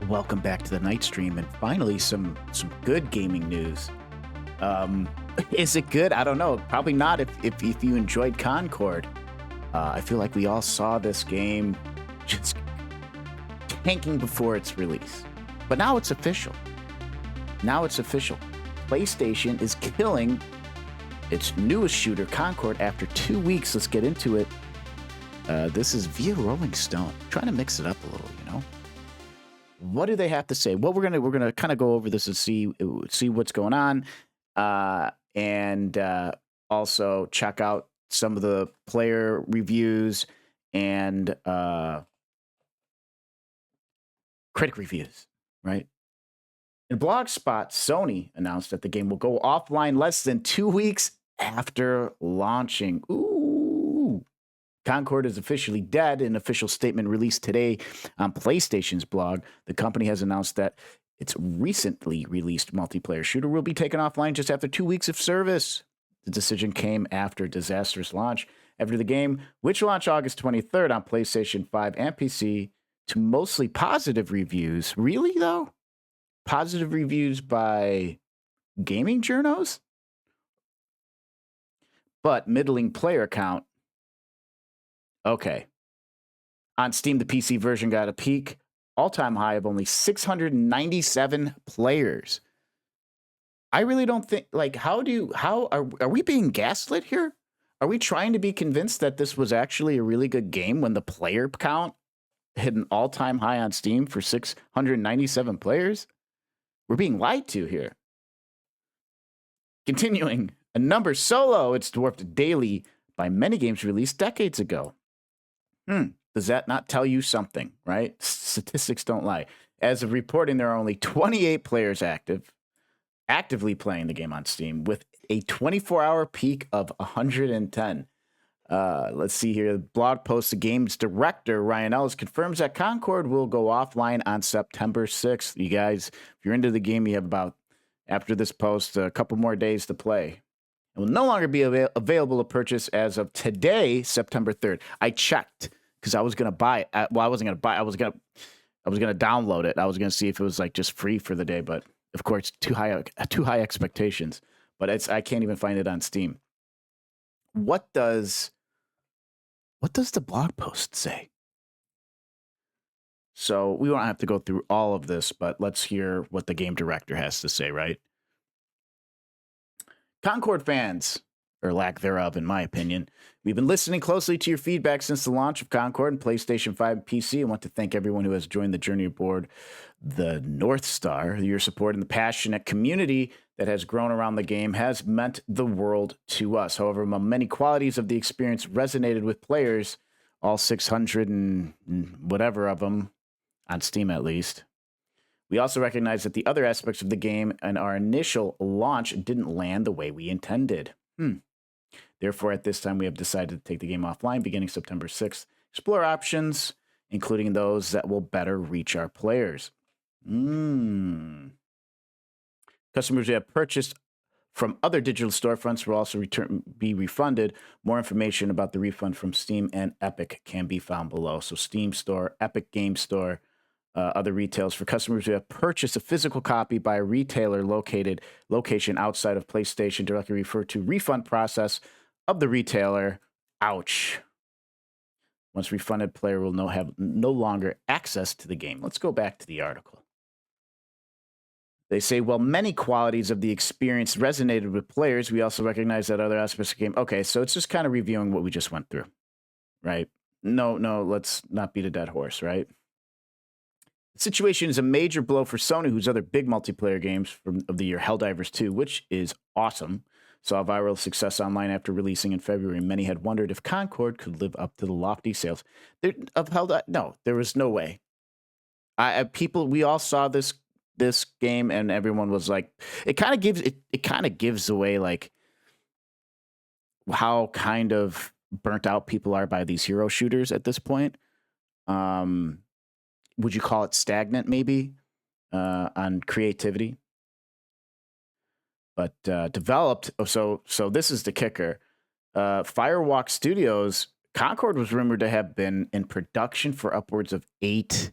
Welcome back to the night stream, and finally some good news. Um, is it good? I don't know. Probably not. If you enjoyed Concord, I feel like we all saw this game just tanking before its release, but now it's official. Now it's official. PlayStation is killing its newest shooter, Concord, after 2 weeks. Let's get into it. This is via Rolling Stone. Trying to mix it up a little, you know. What do they have to say? Well, we're gonna kind of go over this and see what's going on, and also check out some of the player reviews and critic reviews. Right. In Blogspot, Sony announced that the game will go offline less than 2 weeks after launching. Ooh. Concord is officially dead. An official statement released today on PlayStation's blog. The company has announced that its recently released multiplayer shooter will be taken offline just after 2 weeks of service. The decision came after Disastrous launch after the game, which launched August 23rd on PlayStation 5 and PC, to mostly positive reviews. Really, though? Positive reviews by gaming journos? But middling player count. Okay. On Steam, the PC version got a peak all-time high of only 697 players. I really don't think, like, how are we being gaslit here? Are we trying to be convinced that this was actually a really good game when the player count hit an all-time high on Steam for 697 players? We're being lied to here. Continuing, a number so low it's dwarfed daily by many games released decades ago. Does that not tell you something, right? Statistics don't lie. As of reporting, there are only 28 players actively playing the game on Steam, with a 24-hour peak of 110. Let's see here. The blog post, the game's director, Ryan Ellis, confirms that Concord will go offline on September 6th. You guys, if you're into the game, you have about, after this post, a couple more days to play. It will no longer be available to purchase as of today, September 3rd. I checked because I was going to buy it. Well, I wasn't going to buy it. I was going to download it. I was going to see if it was like just free for the day, but of course, too high expectations. But I can't even find it on Steam. What does the blog post say? So we won't have to go through all of this, but let's hear what the game director has to say, right? Concord fans, or lack thereof, in my opinion, we've been listening closely to your feedback since the launch of Concord and PlayStation 5 and PC. I want to thank everyone who has joined the journey aboard the North Star. Your support and the passionate community that has grown around the game has meant the world to us. However, among many qualities of the experience resonated with players, all 600 and whatever of them, on Steam at least. We also recognize that the other aspects of the game and our initial launch didn't land the way we intended. Therefore, at this time, we have decided to take the game offline beginning September 6th. Explore options, including those that will better reach our players. Customers who have purchased from other digital storefronts will also be refunded. More information about the refund from Steam and Epic can be found below. So Steam Store, Epic Game Store, other retails. For customers who have purchased a physical copy by a retailer location outside of PlayStation, directly refer to refund process of the retailer. Ouch. Once refunded, player will have no longer access to the game. Let's go back to the article. They say, well, many qualities of the experience resonated with players. We also recognize that other aspects of the game. Okay, so it's just kind of reviewing what we just went through, right? No, let's not beat a dead horse, right? The situation is a major blow for Sony, whose other big multiplayer games of the year, Helldivers 2, which is awesome, saw viral success online after releasing in February. Many had wondered if Concord could live up to the lofty sales of Helldivers. No, there was no way. We all saw this game, and everyone was like, it kind of gives away like how kind of burnt out people are by these hero shooters at this point. Would you call it stagnant, maybe, on creativity? But developed. So this is the kicker. Firewalk Studios, Concord was rumored to have been in production for upwards of 8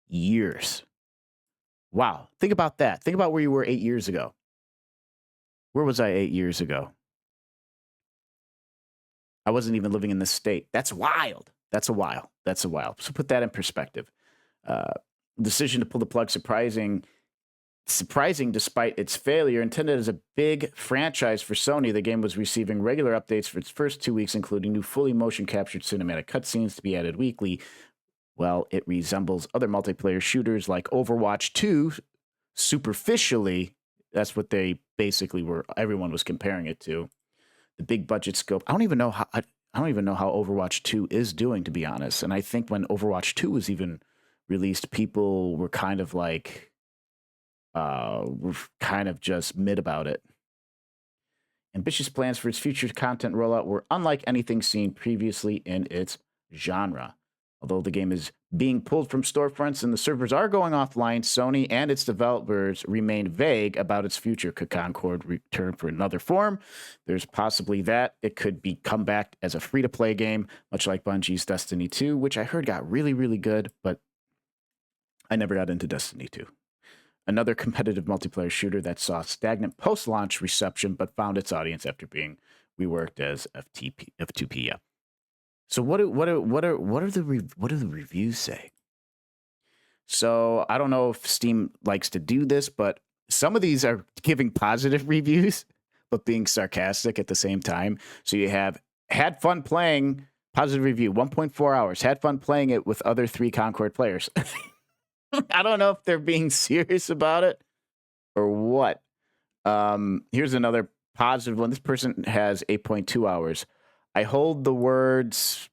years. Wow. Think about that. Think about where you were 8 years ago. Where was I 8 years ago? I wasn't even living in this state. That's wild. That's a while. That's a while. So put that in perspective. Decision to pull the plug surprising despite its failure. Intended as a big franchise for Sony, the game was receiving regular updates for its first 2 weeks, including new fully motion captured cinematic cutscenes to be added weekly. Well, it resembles other multiplayer shooters like Overwatch 2 superficially. That's what they basically were. Everyone was comparing it to. The big budget scope. I don't even know how Overwatch 2 is doing, to be honest. And I think when Overwatch 2 was even released, people were kind of like just mid about it. Ambitious plans for its future content rollout were unlike anything seen previously in its genre. Although the game is being pulled from storefronts and the servers are going offline, Sony and its developers remain vague about its future. Could Concord return for another form? There's possibly that. It could come back as a free-to-play game, much like Bungie's Destiny 2, which I heard got really, really good, but I never got into Destiny 2. Another competitive multiplayer shooter that saw stagnant post-launch reception, but found its audience after being reworked as F2P. Yeah. So what do the reviews say? So I don't know if Steam likes to do this, but some of these are giving positive reviews, but being sarcastic at the same time. So you have had fun playing, positive review, 1.4 hours, had fun playing it with other 3 Concord players. I don't know if they're being serious about it or what. Here's another positive one. This person has 8.2 hours. I hold the words,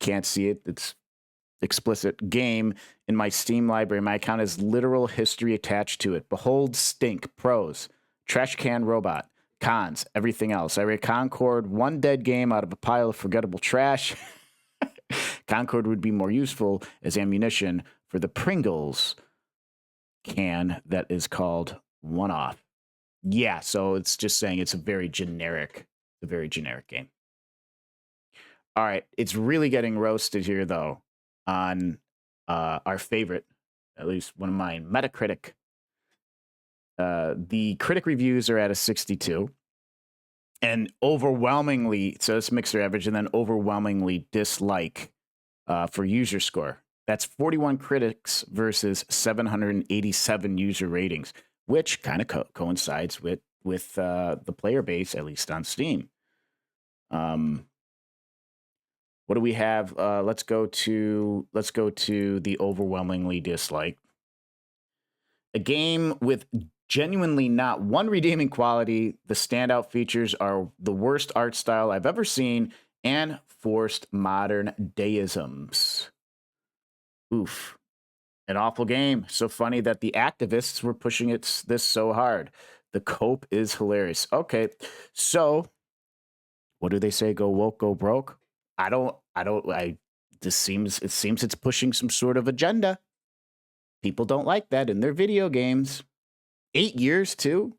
can't see it, it's explicit, game in my Steam library. My account has literal history attached to it. Behold, stink, pros, trash can robot, cons, everything else. I rate Concord one dead game out of a pile of forgettable trash. Concord would be more useful as ammunition for the Pringles can that is called one-off. Yeah, so it's just saying it's a very generic game. All right, it's really getting roasted here, though, on our favorite, at least one of mine, Metacritic. The critic reviews are at a 62, and overwhelmingly, so it's mixed average, and then overwhelmingly dislike for user score. That's 41 critics versus 787 user ratings, which kind of coincides with the player base, at least on Steam. What do we have? Let's go to the overwhelmingly dislike. A game with genuinely not one redeeming quality. The standout features are the worst art style I've ever seen and forced modern deisms. Oof. An awful game. So funny that the activists were pushing this so hard. The cope is hilarious. Okay, so what do they say? Go woke, go broke. It seems it's pushing some sort of agenda. People don't like that in their video games. 8 years too.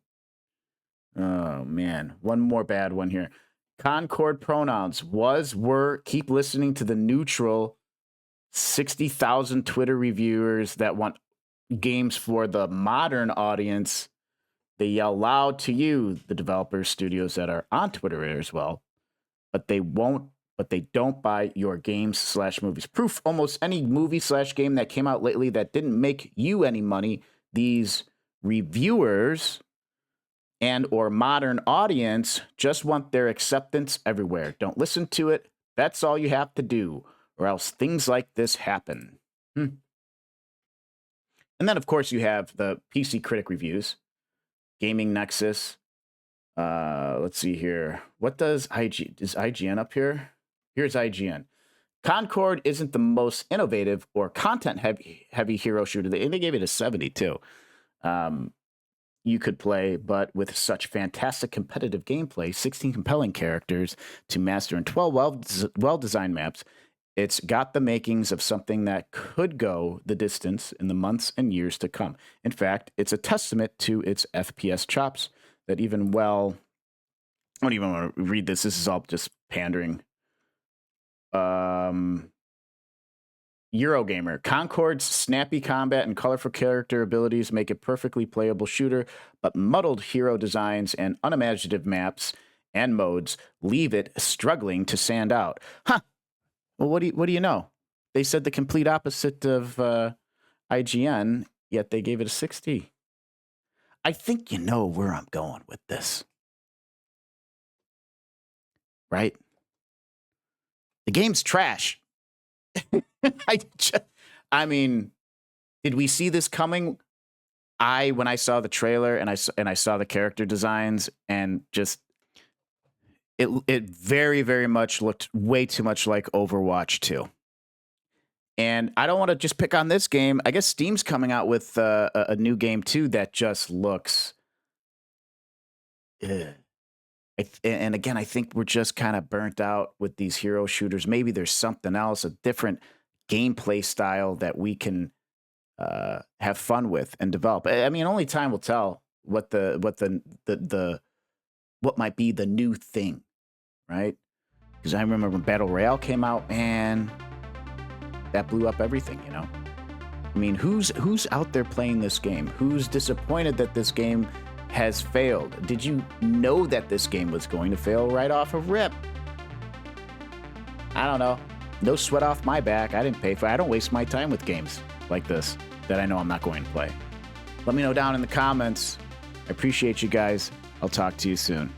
Oh man, one more bad one here. Concord pronouns were. Keep listening to the neutral 60,000 Twitter reviewers that want games for the modern audience. They yell loud to you, the developers, studios that are on Twitter as well, but they don't buy your games/movies. Proof: almost any movie/game that came out lately that didn't make you any money, these reviewers and or modern audience just want their acceptance everywhere. Don't listen to it. That's all you have to do, or else things like this happen. And then, of course, you have the PC critic reviews. Gaming Nexus. Let's see here. What does is IGN up here? Here's IGN. Concord isn't the most innovative or content heavy hero shooter. They gave it a 72. You could play, but with such fantastic competitive gameplay, 16 compelling characters to master, and 12 well-designed maps, it's got the makings of something that could go the distance in the months and years to come. In fact, it's a testament to its FPS chops that I don't even want to read this. This is all just pandering. Eurogamer. Concord's snappy combat and colorful character abilities make it perfectly playable shooter, but muddled hero designs and unimaginative maps and modes leave it struggling to stand out. Huh. Well, what do you know? They said the complete opposite of IGN, yet they gave it a 60. I think you know where I'm going with this. Right? The game's trash. I mean, did we see this coming? When I saw the trailer and I saw the character designs and just it very, very much looked way too much like Overwatch 2. And I don't want to just pick on this game. I guess Steam's coming out with a new game too that just looks. And again, I think we're just kind of burnt out with these hero shooters. Maybe there's something else, a different gameplay style that we can have fun with and develop. I mean, only time will tell what might be the new thing, right? Because I remember when Battle Royale came out, man, that blew up everything, you know? I mean, who's out there playing this game? Who's disappointed that this game has failed? Did you know that this game was going to fail right off of rip? I don't know. No sweat off my back. I didn't pay for it. I don't waste my time with games like this that I know I'm not going to play. Let me know down in the comments. I appreciate you guys. I'll talk to you soon.